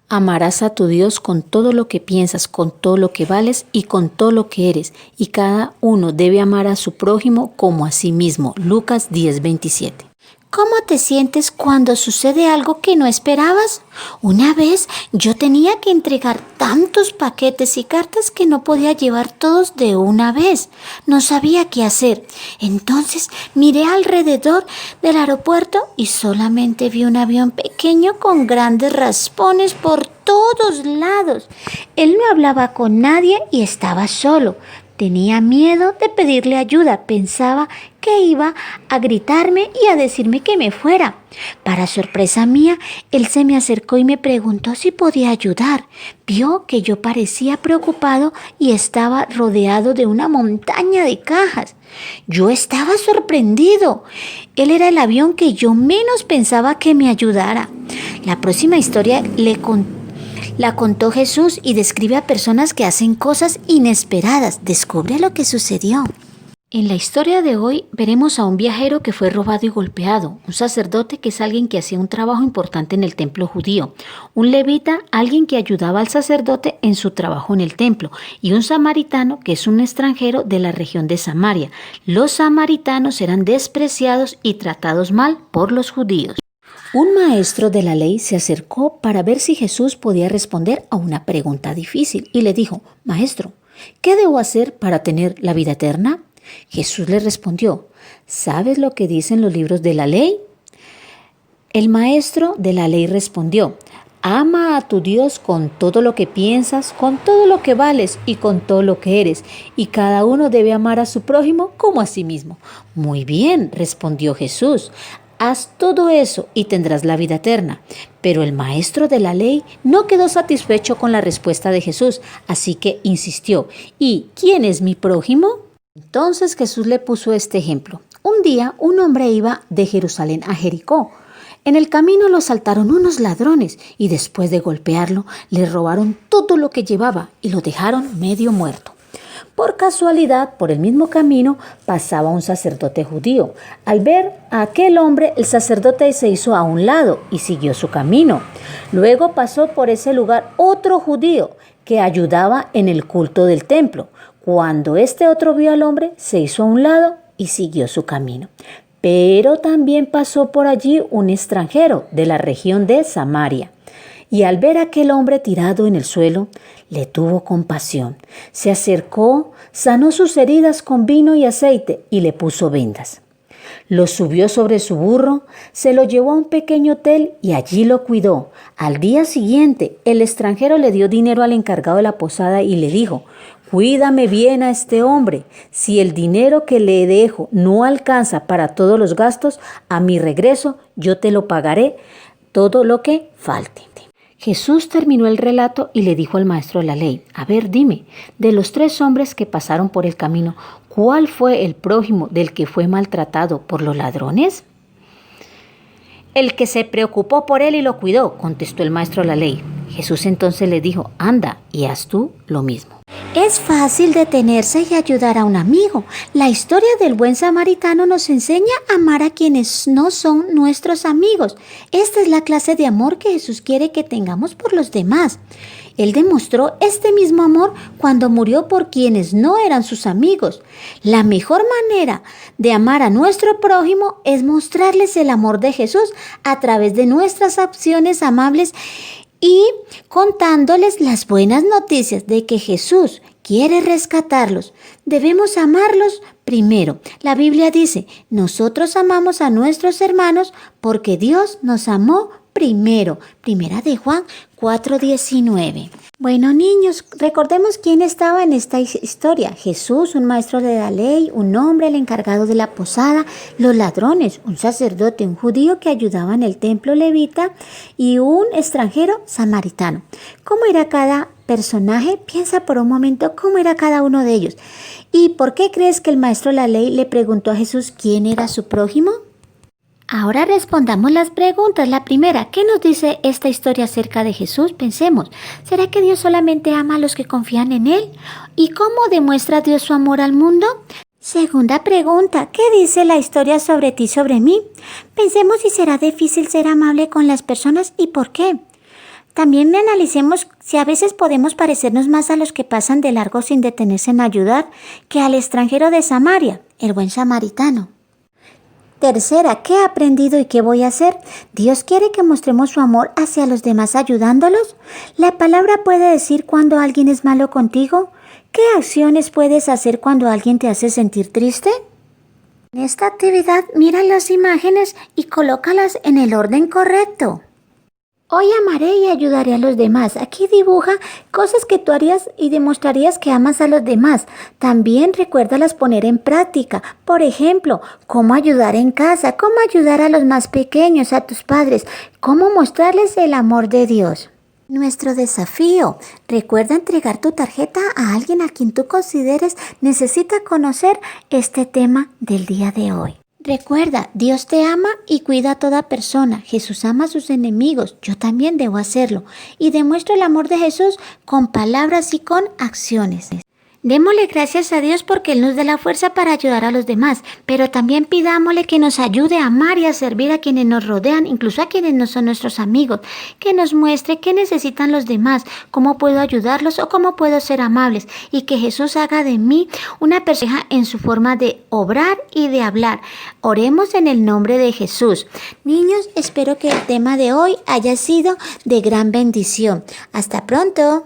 Amarás a tu Dios con todo lo que piensas, con todo lo que vales y con todo lo que eres. Y cada uno debe amar a su prójimo como a sí mismo. Lucas 10:27. ¿Cómo te sientes cuando sucede algo que no esperabas? Una vez yo tenía que entregar tantos paquetes y cartas que no podía llevar todos de una vez. No sabía qué hacer. Entonces miré alrededor del aeropuerto y solamente vi un avión pequeño con grandes raspones por todos lados. Él no hablaba con nadie y estaba solo. Tenía miedo de pedirle ayuda, pensaba que iba a gritarme y a decirme que me fuera. Para sorpresa mía, él se me acercó y me preguntó si podía ayudar. Vio que yo parecía preocupado y estaba rodeado de una montaña de cajas. Yo estaba sorprendido. Él era el avión que yo menos pensaba que me ayudara. La próxima historia la contó Jesús y describe a personas que hacen cosas inesperadas. Descubre lo que sucedió. En la historia de hoy veremos a un viajero que fue robado y golpeado, un sacerdote que es alguien que hacía un trabajo importante en el templo judío, un levita, alguien que ayudaba al sacerdote en su trabajo en el templo, y un samaritano que es un extranjero de la región de Samaria. Los samaritanos eran despreciados y tratados mal por los judíos. Un maestro de la ley se acercó para ver si Jesús podía responder a una pregunta difícil y le dijo: Maestro, ¿qué debo hacer para tener la vida eterna? Jesús le respondió: ¿Sabes lo que dicen los libros de la ley? El maestro de la ley respondió: Ama a tu Dios con todo lo que piensas, con todo lo que vales y con todo lo que eres, y cada uno debe amar a su prójimo como a sí mismo. Muy bien, respondió Jesús. Haz todo eso y tendrás la vida eterna. Pero el maestro de la ley no quedó satisfecho con la respuesta de Jesús, así que insistió: ¿Y quién es mi prójimo? Entonces Jesús le puso este ejemplo. Un día un hombre iba de Jerusalén a Jericó. En el camino lo asaltaron unos ladrones y después de golpearlo le robaron todo lo que llevaba y lo dejaron medio muerto. Por casualidad, por el mismo camino pasaba un sacerdote judío. Al ver a aquel hombre, el sacerdote se hizo a un lado y siguió su camino. Luego pasó por ese lugar otro judío que ayudaba en el culto del templo. Cuando este otro vio al hombre, se hizo a un lado y siguió su camino. Pero también pasó por allí un extranjero de la región de Samaria. Y al ver a aquel hombre tirado en el suelo, le tuvo compasión. Se acercó, sanó sus heridas con vino y aceite y le puso vendas. Lo subió sobre su burro, se lo llevó a un pequeño hotel y allí lo cuidó. Al día siguiente, el extranjero le dio dinero al encargado de la posada y le dijo: Cuídame bien a este hombre. Si el dinero que le dejo no alcanza para todos los gastos, a mi regreso yo te lo pagaré todo lo que falte. Jesús terminó el relato y le dijo al maestro de la ley: A ver, dime, de los 3 hombres que pasaron por el camino, ¿cuál fue el prójimo del que fue maltratado por los ladrones? El que se preocupó por él y lo cuidó, contestó el maestro de la ley. Jesús entonces le dijo: Anda y haz tú lo mismo. Es fácil detenerse y ayudar a un amigo. La historia del buen samaritano nos enseña a amar a quienes no son nuestros amigos. Esta es la clase de amor que Jesús quiere que tengamos por los demás. Él demostró este mismo amor cuando murió por quienes no eran sus amigos. La mejor manera de amar a nuestro prójimo es mostrarles el amor de Jesús a través de nuestras acciones amables y contándoles las buenas noticias de que Jesús quiere rescatarlos. Debemos amarlos primero. La Biblia dice: nosotros amamos a nuestros hermanos porque Dios nos amó primero. Primera de Juan 4:19. Bueno, niños, recordemos quién estaba en esta historia. Jesús, un maestro de la ley, un hombre, el encargado de la posada, los ladrones, un sacerdote, un judío que ayudaba en el templo levita y un extranjero samaritano. ¿Cómo era cada personaje? Piensa por un momento cómo era cada uno de ellos. ¿Y por qué crees que el maestro de la ley le preguntó a Jesús quién era su prójimo? Ahora respondamos las preguntas. La primera, ¿qué nos dice esta historia acerca de Jesús? Pensemos, ¿será que Dios solamente ama a los que confían en Él? ¿Y cómo demuestra Dios su amor al mundo? Segunda pregunta, ¿qué dice la historia sobre ti, sobre mí? Pensemos si será difícil ser amable con las personas y por qué. También analicemos si a veces podemos parecernos más a los que pasan de largo sin detenerse en ayudar que al extranjero de Samaria, el buen samaritano. Tercera, ¿qué he aprendido y qué voy a hacer? Dios quiere que mostremos su amor hacia los demás ayudándolos. La palabra puede decir cuando alguien es malo contigo. ¿Qué acciones puedes hacer cuando alguien te hace sentir triste? En esta actividad, mira las imágenes y colócalas en el orden correcto. Hoy amaré y ayudaré a los demás. Aquí dibuja cosas que tú harías y demostrarías que amas a los demás. También recuérdalas poner en práctica. Por ejemplo, cómo ayudar en casa, cómo ayudar a los más pequeños, a tus padres, cómo mostrarles el amor de Dios. Nuestro desafío, recuerda entregar tu tarjeta a alguien a quien tú consideres necesita conocer este tema del día de hoy. Recuerda, Dios te ama y cuida a toda persona. Jesús ama a sus enemigos. Yo también debo hacerlo. Y demuestro el amor de Jesús con palabras y con acciones. Démosle gracias a Dios porque Él nos dé la fuerza para ayudar a los demás, pero también pidámosle que nos ayude a amar y a servir a quienes nos rodean, incluso a quienes no son nuestros amigos, que nos muestre qué necesitan los demás, cómo puedo ayudarlos o cómo puedo ser amables, y que Jesús haga de mí una persona en su forma de obrar y de hablar. Oremos en el nombre de Jesús. Niños, espero que el tema de hoy haya sido de gran bendición. Hasta pronto.